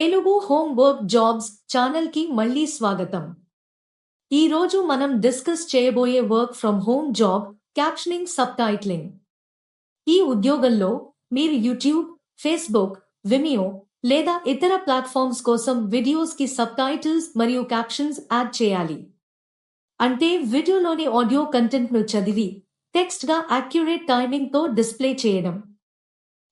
Telugu home work jobs ఛానల్కి మళ్ళీ స్వాగతం. ఈ రోజు మనం డిస్కస్ చేయబోయే work from home job captioning సబ్‌టైటిలింగ్. ఈ ఉద్యోగంలో మీరు యూట్యూబ్, ఫేస్‌బుక్, విమియో లేదా ఇతర ప్లాట్‌ఫార్మ్స్ కోసం వీడియోస్‌కి సబ్‌టైటిల్స్ మరియు క్యాప్షన్స్ యాడ్ చేయాలి. అంటే వీడియోలోని ఆడియో కంటెంట్‌ను చదివి టెక్స్ట్‌గా యాక్యురేట్ టైమింగ్‌తో డిస్‌ప్లే చేయడం.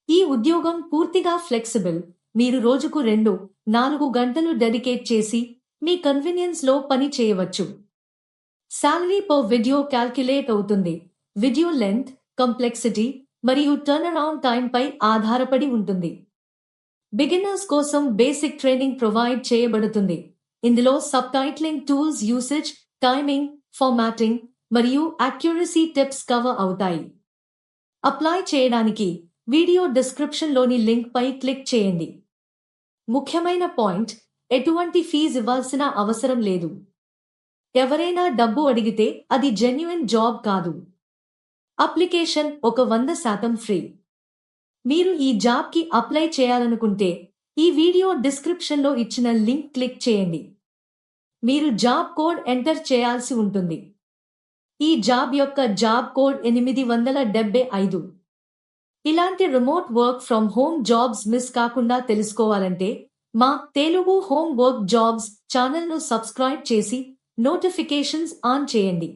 ఈ ఉద్యోగం పూర్తిగా ఫ్లెక్సిబుల్. మీరు రోజుకు 2-4 గంటలు డెడికేట్ చేసి మీ కన్వీనియన్స్‌లో పని చేయవచ్చు. సాలరీ పర్ వీడియో క్యాల్కులేట్ అవుతుంది. వీడియో లెంగ్త్, కంప్లెక్సిటీ మరియు టర్నరౌండ్ టైంపై ఆధారపడి ఉంటుంది. బిగినర్స్ కోసం బేసిక్ ట్రైనింగ్ ప్రొవైడ్ చేయబడుతుంది. ఇందులో సబ్‌టైటిలింగ్ టూల్స్ యూసేజ్, టైమింగ్, ఫార్మాటింగ్ మరియు యాక్యురసీ టిప్స్ కవర్ అవుతాయి. అప్లై చేయడానికి వీడియో డిస్క్రిప్షన్‌లోని లింక్‌పై క్లిక్ చేయండి. ముఖ్యమైన పాయింట్, ఎటువంటి ఫీజు ఇవ్వాల్సిన అవసరం లేదు. ఎవరైనా డబ్బు అడిగితే అది జెన్యూన్ జాబ్ కాదు. Application 100% free. మీరు ఈ జాబ్‌కి అప్లై చేయాలనుకుంటే ఈ వీడియో డిస్క్రిప్షన్‌లో ఇచ్చిన లింక్ క్లిక్ చేయండి. మీరు జాబ్ కోడ్ ఎంటర్ చేయాల్సి ఉంటుంది. ఈ జాబ్ యొక్క జాబ్ కోడ్ 875. ఇలాంటి remote work from home jobs miss కాకుండా తెలుసుకోవాలంటే మా తెలుగు హోమ్ వర్క్ జాబ్స్ ఛానల్‌ను సబ్స్క్రైబ్ చేసి నోటిఫికేషన్స్ ఆన్ చేయండి.